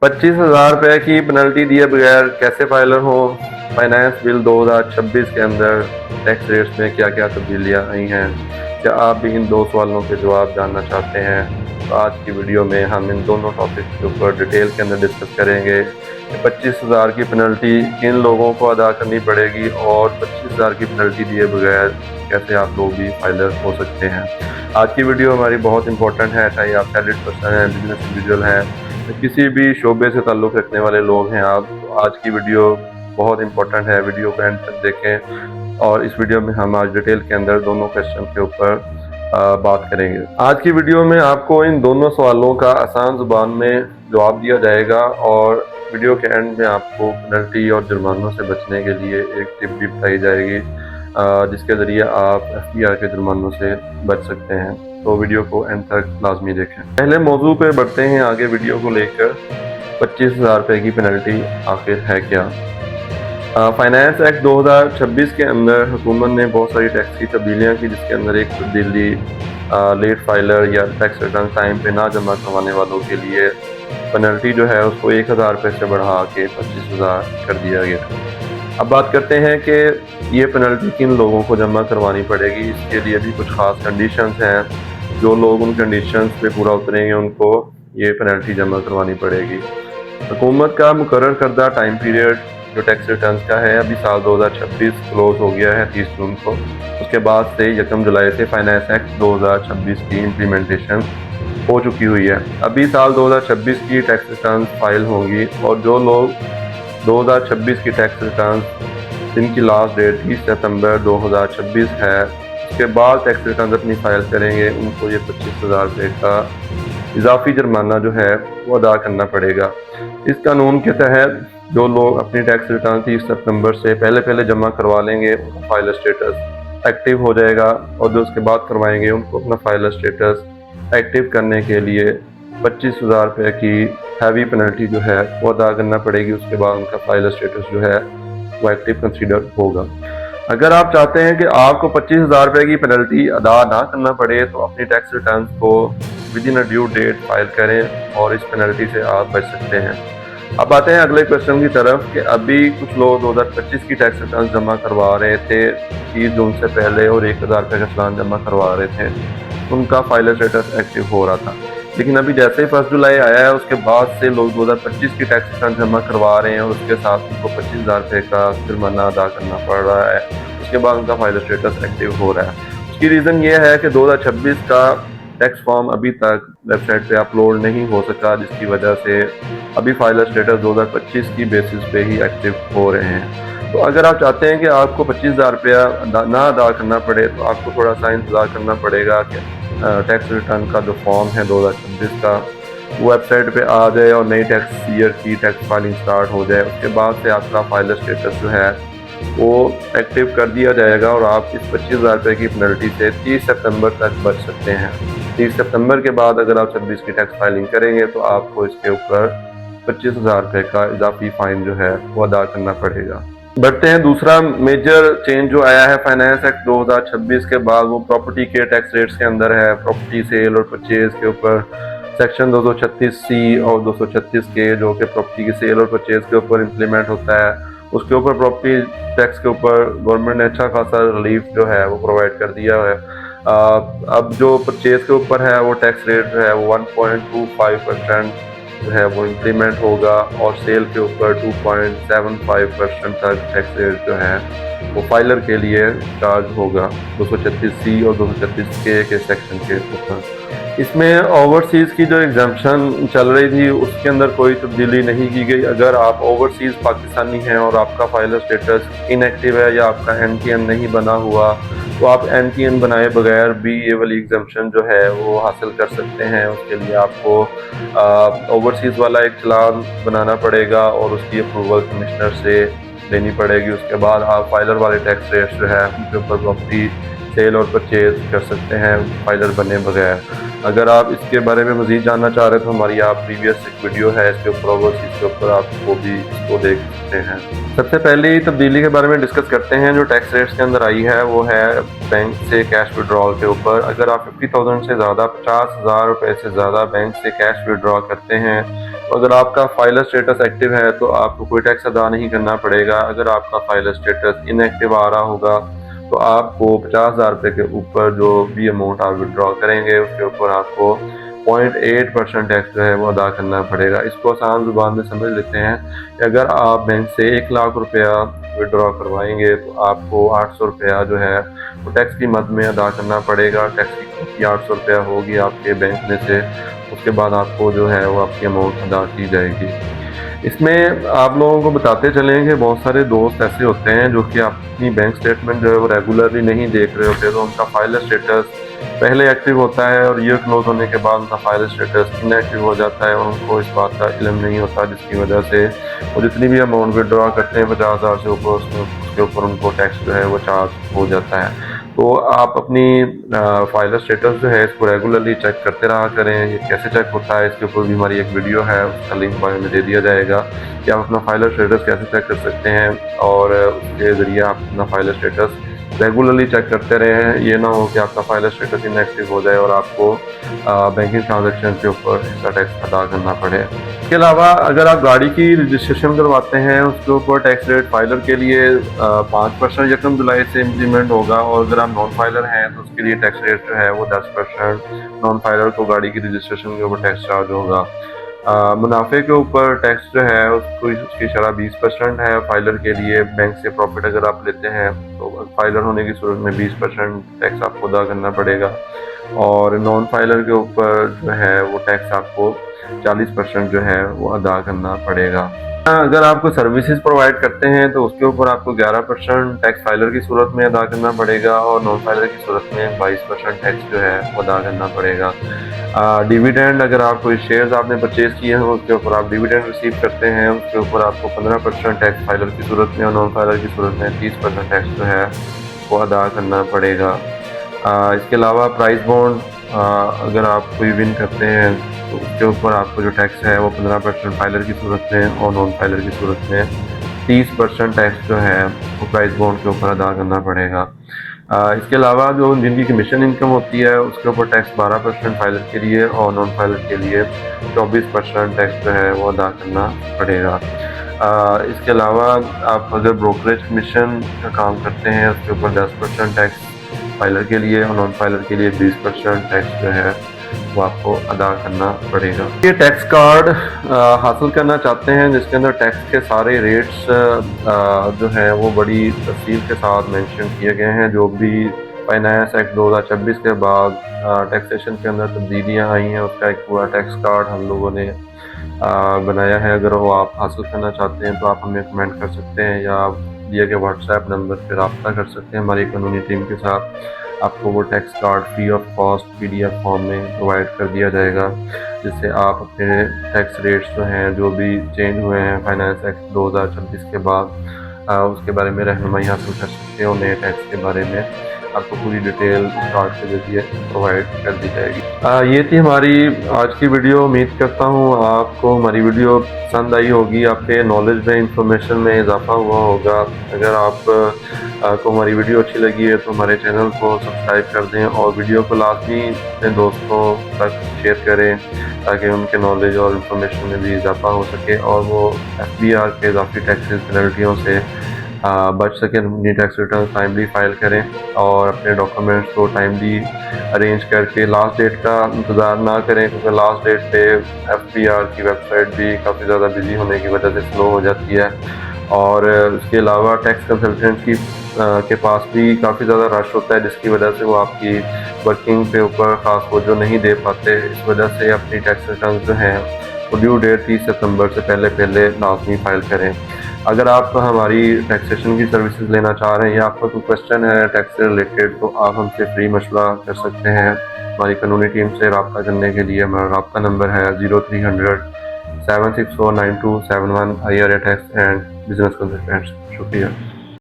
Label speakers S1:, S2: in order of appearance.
S1: 25,000 रुपए की पेनल्टी दिए बगैर कैसे फाइलर हो। फाइनेंस बिल 2026 के अंदर टैक्स रेट्स में क्या क्या तब्दीलियां आई हैं, क्या आप भी इन दो सवालों के जवाब जानना चाहते हैं? तो आज की वीडियो में हम इन दोनों टॉपिक के ऊपर डिटेल के अंदर डिस्कस करेंगे कि 25,000 की पेनल्टी किन लोगों को अदा करनी पड़ेगी और 25,000 की पेनल्टी दिए बगैर कैसे आप लोग भी फाइलर हो सकते हैं। आज की वीडियो हमारी बहुत इंपॉर्टेंट है, चाहे आप सैलरीड पर्सन हैं, बिजनेस इंडिविजुअल हैं, किसी भी शोबे से ताल्लुक़ रखने वाले लोग हैं आप, तो आज की वीडियो बहुत इंपॉर्टेंट है। वीडियो को एंड तक देखें और इस वीडियो में हम आज डिटेल के अंदर दोनों क्वेश्चन के ऊपर बात करेंगे। आज की वीडियो में आपको इन दोनों सवालों का आसान ज़ुबान में जवाब दिया जाएगा और वीडियो के एंड में आपको पेनल्टी और जुर्मानों से बचने के लिए एक टिप भी बताई जाएगी जिसके ज़रिए आप FBR के जुर्मानों से बच सकते हैं। तो वीडियो को एंड तक लाजमी देखें। पहले मौजू पे बढ़ते हैं आगे। वीडियो को लेकर 25,000 रुपये की पेनल्टी आखिर है क्या? फाइनेंस एक्ट 2026 के अंदर हुकूमत ने बहुत सारी टैक्स की तब्दीलियाँ की, जिसके अंदर एक तब्दीली लेट फाइलर या टैक्स रिटर्न टाइम पे ना जमा करवाने वालों के लिए पेनल्टी जो है उसको 1,000 रुपये से बढ़ा के 25,000 कर दिया गया। अब बात करते हैं कि ये पेनल्टी किन लोगों को जमा करवानी पड़ेगी। इसके लिए भी कुछ ख़ास कंडीशंस हैं। जो लोग उन कंडीशंस पे पूरा उतरेंगे उनको ये पेनल्टी जमा करवानी पड़ेगी। हुकूमत का मुकर्रर करदा टाइम पीरियड जो टैक्स रिटर्न का है, अभी साल 2026 क्लोज हो गया है 30 जून को। उसके बाद से 1 जुलाई से फाइनेंस एक्ट 2026 की इम्प्लीमेंटेशन हो चुकी हुई है। अभी साल 2026 की टैक्स रिटर्न फाइल होंगी और जो लोग 2026 की टैक्स रिटर्न जिनकी लास्ट डेट 30 सितंबर 2026 है, उसके बाद टैक्स रिटर्न अपनी फाइल करेंगे, उनको ये 25,000 रुपये का इजाफी जुर्माना जो है वो अदा करना पड़ेगा। इस कानून के तहत जो लोग अपनी टैक्स रिटर्न 30 सितंबर से पहले जमा करवा लेंगे उनका फाइलर स्टेटस एक्टिव हो जाएगा और जो उसके बाद करवाएंगे उनको अपना फाइलर स्टेटस एक्टिव करने के लिए 25,000 रुपये की हैवी पेनल्टी जो है वो अदा करना पड़ेगी। उसके बाद उनका फाइलर स्टेटस जो है वो एक्टिव कंसीडर होगा। अगर आप चाहते हैं कि आपको 25,000 रुपये की पेनल्टी अदा ना करना पड़े तो अपनी टैक्स रिटर्न को within a due date file करें और इस पेनल्टी से आप बच सकते हैं। अब आते हैं अगले क्वेश्चन की तरफ कि अभी कुछ लोग 2025 की टैक्स रिटर्न जमा करवा रहे थे 30 जून से पहले और 1,000 रुपये का चालान जमा करवा रहे थे, उनका फाइलर स्टेटस एक्टिव हो रहा था। लेकिन अभी जैसे ही 1 जुलाई आया है उसके बाद से लोग 2025 की टैक्स रिटर्न जमा करवा रहे हैं और उसके साथ उनको 25,000 रुपये का जुर्माना अदा करना पड़ रहा है। उसके बाद उनका फाइलर स्टेटस एक्टिव हो रहा है। उसकी रीज़न ये है कि 2026 का टैक्स फॉर्म अभी तक वेबसाइट पे अपलोड नहीं हो सका, जिसकी वजह से अभी फाइलर स्टेटस 2025 की बेसिस पे ही एक्टिव हो रहे हैं। तो अगर आप चाहते हैं कि आपको 25,000 रुपया ना अदा करना पड़े तो आपको थोड़ा सा इंतज़ार करना पड़ेगा कि टैक्स रिटर्न का जो फॉर्म है 2026 का वो वेबसाइट पे आ जाए और नई टैक्स ईयर की टैक्स फाइलिंग स्टार्ट हो जाए। उसके बाद से आपका फाइलर स्टेटस जो है वो एक्टिव कर दिया जाएगा और आप इस 25,000 रुपये की पेनल्टी से 30 सितंबर तक बच सकते हैं। 30 सितंबर के बाद अगर आप 26 की टैक्स फाइलिंग करेंगे तो आपको इसके ऊपर 25,000 रुपये का इजाफी फाइन जो है वो अदा करना पड़ेगा। बढ़ते हैं दूसरा मेजर चेंज जो आया है फाइनेंस एक्ट 2026 के बाद, वो प्रॉपर्टी के टैक्स रेट्स के अंदर है। प्रॉपर्टी सेल और परचेज के ऊपर सेक्शन 236C और 236 के जो कि प्रॉपर्टी की सेल और परचेज के ऊपर इम्प्लीमेंट होता है, उसके ऊपर प्रॉपर्टी टैक्स के ऊपर गवर्नमेंट ने अच्छा खासा रिलीफ जो है वो प्रोवाइड कर दिया है। अब जो परचेज के ऊपर है वो टैक्स रेट जो है वो 1.25% जो है वो इम्प्लीमेंट होगा और सेल के ऊपर 2.75% तक टैक्स रेट जो है वो फाइलर के लिए चार्ज होगा 236C और 236K के सेक्शन के ऊपर। इसमें ओवरसीज़ की जो एग्जाम्पशन चल रही थी उसके अंदर कोई तब्दीली नहीं की गई। अगर आप ओवरसीज़ पाकिस्तानी हैं और आपका फाइलर स्टेटस इनएक्टिव है या आपका NTN नहीं बना हुआ तो आप NTN बनाए बगैर भी ये वाली एग्जाम्पशन जो है वो हासिल कर सकते हैं। उसके लिए आपको ओवरसीज़ वाला एक चालान बनाना पड़ेगा और उसकी अप्रूवल कमिश्नर से लेनी पड़ेगी। उसके बाद आप फाइलर वाले टैक्स रेट्स जो है उनके ऊपर प्रॉपर्टी सेल और परचेज कर सकते हैं फाइलर बने बगैर। अगर आप इसके बारे में मज़ीद जानना चाह रहे हैं तो हमारी आप प्रीवियस एक वीडियो है इसके ऊपर ओवरसीज़ के ऊपर, आप वो भी इसको देख सकते हैं। सबसे पहले तब्दीली के बारे में डिस्कस करते हैं। जो टैक्स रेट्स के अंदर आई है वो है बैंक से कैश विड्रॉल के ऊपर। अगर आप 50,000 से ज़्यादा 50,000 रुपये से ज़्यादा बैंक से कैश विड्रॉ करते हैं तो अगर आपका फाइलर स्टेटस एक्टिव है तो आपको कोई टैक्स अदा नहीं करना पड़ेगा। अगर आपका फाइलर स्टेटस इनएक्टिव आ रहा होगा तो आपको 50,000 रुपये के ऊपर जो भी अमाउंट आप विड्रॉ करेंगे उसके ऊपर आपको 0.8% टैक्स जो है वो अदा करना पड़ेगा। इसको आसान जुबान में समझ लेते हैं कि अगर आप बैंक से 1 लाख रुपया विड्रॉ करवाएंगे तो आपको 800 रुपया जो है वो टैक्स की मद में अदा करना पड़ेगा। टैक्स की 800 रुपया होगी आपके बैंक में से, उसके बाद आपको जो है वो आपकी अमाउंट अदा की जाएगी। इसमें आप लोगों को बताते चलें कि बहुत सारे दोस्त ऐसे होते हैं जो कि अपनी बैंक स्टेटमेंट जो है वो रेगुलरली नहीं देख रहे होते, तो उनका फाइलर स्टेटस पहले एक्टिव होता है और ईयर क्लोज होने के बाद उनका फाइलर स्टेटस इनएक्टिव हो जाता है और उनको इस बात का इल्म नहीं होता, जिसकी वजह से वो जितनी भी अमाउंट विड्रॉ करते हैं 50,000 से ऊपर उसके ऊपर उनको टैक्स जो है वो चार्ज हो जाता है। तो आप अपनी फाइलर स्टेटस जो है इसको रेगुलरली चेक करते रहा करें। ये कैसे चेक होता है इसके ऊपर भी हमारी एक वीडियो है, उसका लिंक बायो में दे दिया जाएगा कि आप अपना फाइलर स्टेटस कैसे चेक कर सकते हैं और उसके ज़रिए आप अपना फाइलर स्टेटस रेगुलरली चेक करते रहें। ये ना हो कि आपका फाइलर स्टेटस इनएक्टिव हो जाए और आपको बैंकिंग ट्रांजैक्शन के ऊपर इसका टैक्स अदा करना पड़े। इसके अलावा अगर आप गाड़ी की रजिस्ट्रेशन करवाते हैं उसके ऊपर टैक्स रेट फाइलर के लिए 5% 1 जुलाई से इम्प्लीमेंट होगा और अगर आप नॉन फाइलर हैं तो उसके लिए टैक्स रेट जो है वो 10% नॉन फाइलर को गाड़ी की रजिस्ट्रेशन के ऊपर टैक्स चार्ज होगा। मुनाफे के ऊपर टैक्स जो है उसको उसकी शरह 20% है। फाइलर के लिए बैंक से प्रॉफिट अगर आप लेते हैं तो फाइलर होने की सूरत में 20% टैक्स आपको अदा करना पड़ेगा और नॉन फाइलर के ऊपर जो है वो टैक्स आपको 40% जो है वो अदा करना पड़ेगा। अगर आपको सर्विसेज प्रोवाइड करते हैं तो उसके ऊपर आपको 11% टैक्स फाइलर की सूरत में अदा करना पड़ेगा और नॉन फाइलर की सूरत में 22% टैक्स जो है वो अदा करना पड़ेगा। डिविडेंड अगर आप कोई शेयर्स आपने परचेज किए हैं उसके ऊपर आप डिविडेंड रिसीव करते हैं उसके ऊपर आपको 15% टैक्स फाइलर की सूरत में और नॉन फाइलर की सूरत में 30% टैक्स जो है वो अदा करना पड़ेगा। इसके अलावा प्राइस बॉन्ड अगर आप कोई विन करते हैं तो उसके ऊपर आपको जो टैक्स है वो 15% फाइलर की सूरत में और नॉन फाइलर की सूरत में 30% टैक्स जो है वो प्राइस बॉन्ड के ऊपर अदा करना पड़ेगा। इसके अलावा जो जिनकी कमीशन इनकम होती है उसके ऊपर टैक्स 12% फाइलर के लिए और नॉन फाइलर के लिए 24% टैक्स जो है वो अदा करना पड़ेगा। इसके अलावा आप अगर ब्रोकरेज कमीशन का काम करते हैं उसके ऊपर 10% टैक्स फाइलर के लिए और नॉन फाइलर के लिए 20% टैक्स जो है वो आपको अदा करना पड़ेगा। ये टैक्स कार्ड हासिल करना चाहते हैं जिसके अंदर टैक्स के सारे रेट्स जो हैं वो बड़ी तफसील के साथ मेंशन किए गए हैं। जो भी फाइनेंस एक्ट 2026 के बाद टैक्सेशन के अंदर तब्दीलियां आई हैं उसका एक पूरा टैक्स कार्ड हम लोगों ने बनाया है। अगर वो आप हासिल करना चाहते हैं तो आप हमें कमेंट कर सकते हैं या दिए गए व्हाट्सएप नंबर पर रब्ता कर सकते हैं हमारी कानूनी टीम के साथ। आपको वो tax card free of cost PDF form में प्रोवाइड कर दिया जाएगा जिससे आप अपने टैक्स रेट्स जो हैं जो भी चेंज हुए हैं फाइनेंस एक्ट 2026 के बाद उसके बारे में रहनुमाई हासिल कर सकते हैं और नए टैक्स के बारे में आपको पूरी डिटेल कार्ड के जरिए प्रोवाइड कर दी जाएगी। ये थी हमारी आज की वीडियो। उम्मीद करता हूँ आपको हमारी वीडियो पसंद आई होगी, आपके नॉलेज में इंफॉर्मेशन में इजाफा हुआ होगा। अगर आप को हमारी वीडियो अच्छी लगी है तो हमारे चैनल को सब्सक्राइब कर दें और वीडियो को लाजमी अपने दोस्तों तक शेयर करें ताकि उनके नॉलेज और इन्फॉर्मेशन में भी इजाफा हो सके और वो FBR के इजाफी टैक्सेस पेनल्टियों से बच सकें। अपनी टैक्स रिटर्न टाइमली फाइल करें और अपने डॉक्यूमेंट्स को टाइमली अरेंज करके लास्ट डेट का इंतज़ार ना करें क्योंकि लास्ट डेट पे FBR की वेबसाइट भी काफ़ी ज़्यादा बिजी होने की वजह से स्लो हो जाती है और उसके अलावा टैक्स कंसल्टेंट की के पास भी काफ़ी ज़्यादा रश होता है जिसकी वजह से वो आपकी वर्किंग पे ऊपर ख़ास तवज्जो नहीं दे पाते। इस वजह से अपनी टैक्स रिटर्न जो हैं वो ड्यू डेट 30 सितंबर से पहले लाजमी फाइल करें। अगर आप हमारी टैक्सेशन की सर्विसेज लेना चाह रहे हैं या आपका कोई क्वेश्चन है टैक्स से रिलेटेड तो आप हमसे फ्री मशवरा कर सकते हैं। हमारी कानूनी टीम से रब्ता करने के लिए हमारा रब्ता नंबर है 0300 7649271 IRA tax and business consultants. शुक्रिया।